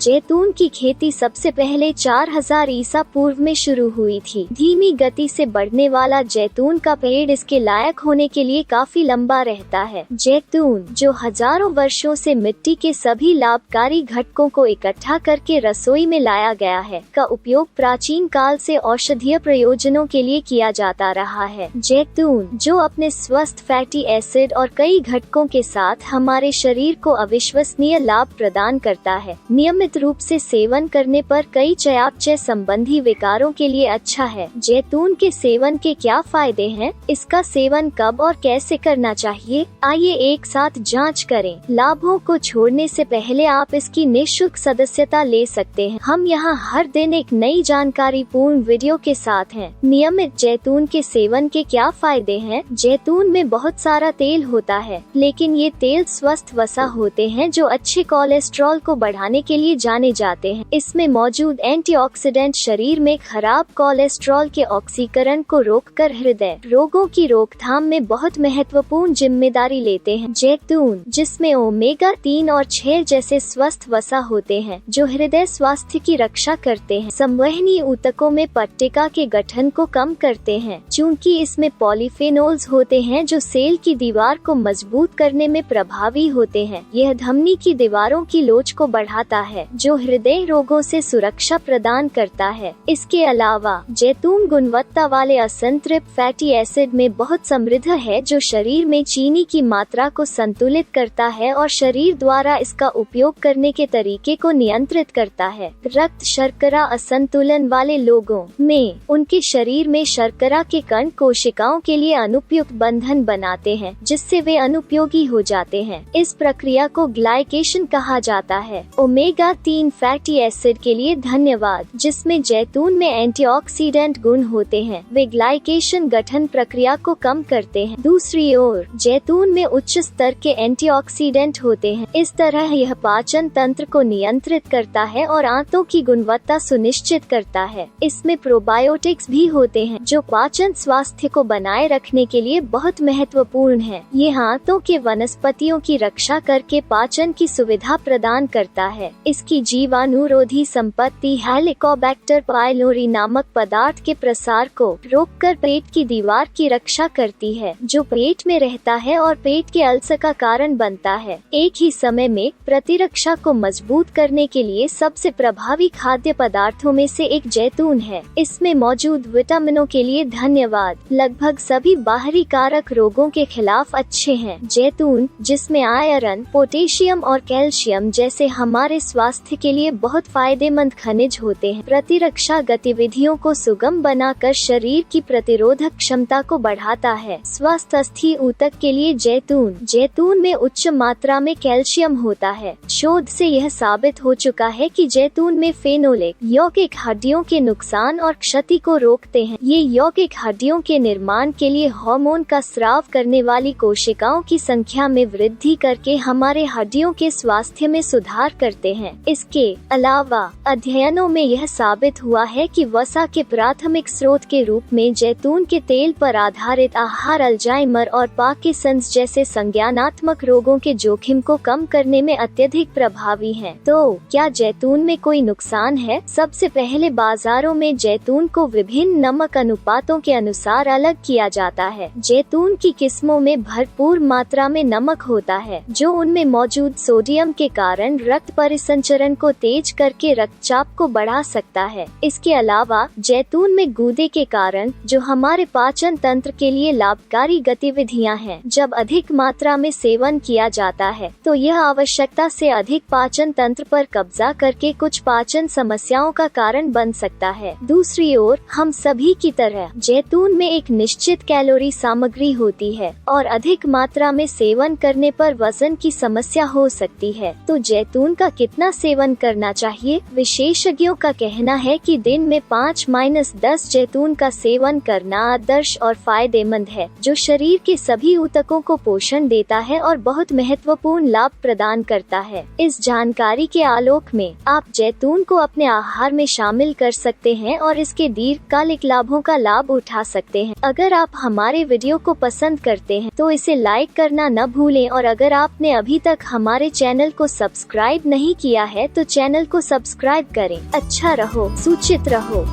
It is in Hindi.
जैतून की खेती सबसे पहले 4000 ईसा पूर्व में शुरू हुई थी। धीमी गति से बढ़ने वाला जैतून का पेड़ इसके लायक होने के लिए काफी लंबा रहता है। जैतून, जो हजारों वर्षों से मिट्टी के सभी लाभकारी घटकों को इकट्ठा करके रसोई में लाया गया है, का उपयोग प्राचीन काल से औषधीय प्रयोजनों के लिए किया जाता रहा है। जैतून, जो अपने स्वस्थ फैटी एसिड और कई घटकों के साथ हमारे शरीर को अविश्वसनीय लाभ प्रदान करता है, नियमित रूप से सेवन करने पर कई चयापचय संबंधी विकारों के लिए अच्छा है। जैतून के सेवन के क्या फायदे हैं? इसका सेवन कब और कैसे करना चाहिए? आइए एक साथ जांच करें। लाभों को छोड़ने से पहले आप इसकी निःशुल्क सदस्यता ले सकते हैं। हम यहाँ हर दिन एक नई जानकारी पूर्ण वीडियो के साथ हैं। नियमित जैतून के सेवन के क्या फायदे हैं? जैतून में बहुत सारा तेल होता है, लेकिन ये तेल स्वस्थ वसा होते हैं जो अच्छे कोलेस्ट्रॉल को बढ़ाने के लिए जाने जाते हैं। इसमें मौजूद एंटीऑक्सीडेंट शरीर में खराब कोलेस्ट्रॉल के ऑक्सीकरण को रोककर हृदय रोगों की रोकथाम में बहुत महत्वपूर्ण जिम्मेदारी लेते हैं। जैतून, जिसमें ओमेगा 3 और 6 जैसे स्वस्थ वसा होते हैं जो हृदय स्वास्थ्य की रक्षा करते हैं, संवहनी ऊतकों में पट्टिका के गठन को कम करते हैं। चूँकि इसमें पॉलीफेनोल्स होते हैं जो सेल की दीवार को मजबूत करने में प्रभावी होते हैं। यह धमनी की दीवारों की लोच को बढ़ाता है जो हृदय रोगों से सुरक्षा प्रदान करता है। इसके अलावा जैतून गुणवत्ता वाले असंतृप्त फैटी एसिड में बहुत समृद्ध है जो शरीर में चीनी की मात्रा को संतुलित करता है और शरीर द्वारा इसका उपयोग करने के तरीके को नियंत्रित करता है। रक्त शर्करा असंतुलन वाले लोगों में उनके शरीर में शर्करा के कण कोशिकाओं के लिए अनुपयुक्त बंधन बनाते हैं, जिससे वे अनुपयोगी हो जाते हैं। इस प्रक्रिया को ग्लाइकेशन कहा जाता है। ओमेगा 3 फैटी एसिड के लिए धन्यवाद, जिसमें जैतून में एंटीऑक्सीडेंट गुण होते हैं, वे ग्लाइकेशन गठन प्रक्रिया को कम करते हैं। दूसरी ओर जैतून में उच्च स्तर के एंटीऑक्सीडेंट होते हैं। इस तरह यह पाचन तंत्र को नियंत्रित करता है और आंतों की गुणवत्ता सुनिश्चित करता है। इसमें प्रोबायोटिक्स भी होते हैं जो पाचन स्वास्थ्य को बनाए रखने के लिए बहुत महत्वपूर्ण है। ये आंतों के वनस्पतियों की रक्षा करके पाचन की सुविधा प्रदान करता है। इसकी जीवाणुरोधी संपत्ति हेलिकोबैक्टर पाइलोरी नामक पदार्थ के प्रसार को रोककर पेट की दीवार की रक्षा करती है, जो पेट में रहता है और पेट के अल्सर का कारण बनता है। एक ही समय में प्रतिरक्षा को मजबूत करने के लिए सबसे प्रभावी खाद्य पदार्थों में से एक जैतून है। इसमें मौजूद विटामिनों के लिए धन्यवाद। लगभग सभी बाहरी कारक रोगों के खिलाफ अच्छे हैं। जैतून, जिसमें आयरन, पोटेशियम और कैल्शियम जैसे हमारे स्वास्थ्य के लिए बहुत फायदेमंद खनिज होते हैं, प्रतिरक्षा गतिविधियों को सुगम बनाकर शरीर की प्रतिरोधक क्षमता को बढ़ाता है। स्वस्थ अस्थि ऊतक के लिए जैतून में उच्च मात्रा में कैल्शियम होता है। शोध से यह साबित हो चुका है कि जैतून में फेनोलिक यौगिक हड्डियों के नुकसान और क्षति को रोकते हैं। ये यौगिक हड्डियों के निर्माण के लिए हार्मोन का स्राव करने वाली कोशिकाओं की संख्या में वृद्धि करके हमारे हड्डियों के स्वास्थ्य में सुधार करते हैं। इसके अलावा अध्ययनों में यह साबित हुआ है कि वसा के प्राथमिक स्रोत के रूप में जैतून के तेल पर आधारित आहार अल्जाइमर और पार्किंसंस जैसे संज्ञानात्मक रोगों के जोखिम को कम करने में अत्यधिक प्रभावी है। तो क्या जैतून में कोई नुकसान है? सबसे पहले बाजारों में जैतून को विभिन्न नमक अनुपातों के अनुसार अलग किया जाता है। जैतून की किस्मों में भरपूर मात्रा में नमक होता है जो उनमें मौजूद सोडियम के कारण रक्त परिसंचरण को तेज करके रक्तचाप को बढ़ा सकता है। इसके अलावा जैतून में गूदे के कारण, जो हमारे पाचन तंत्र के लिए लाभकारी गतिविधियां हैं, जब अधिक मात्रा में सेवन किया जाता है तो यह आवश्यकता से अधिक पाचन तंत्र पर कब्जा करके कुछ पाचन समस्याओं का कारण बन सकता है। दूसरी ओर हम सभी की तरह जैतून में एक निश्चित कैलोरी सामग्री होती है और अधिक मात्रा में सेवन करने पर वजन की समस्या हो सकती है। तो जैतून का कितना सेवन करना चाहिए? विशेषज्ञों का कहना है कि दिन में 5-10 जैतून का सेवन करना आदर्श और फायदेमंद है, जो शरीर के सभी ऊतकों को पोषण देता है और बहुत महत्वपूर्ण लाभ प्रदान करता है। इस जानकारी के आलोक में आप जैतून को अपने आहार में शामिल कर सकते हैं और इसके दीर्घकालिक लाभों का लाभ उठा सकते हैं। अगर आप हमारे वीडियो को पसंद करते हैं तो इसे लाइक करना न भूलें और अगर आपने अभी तक हमारे चैनल को सब्सक्राइब नहीं किया है है तो चैनल को सब्सक्राइब करें। अच्छा रहो, सूचित रहो।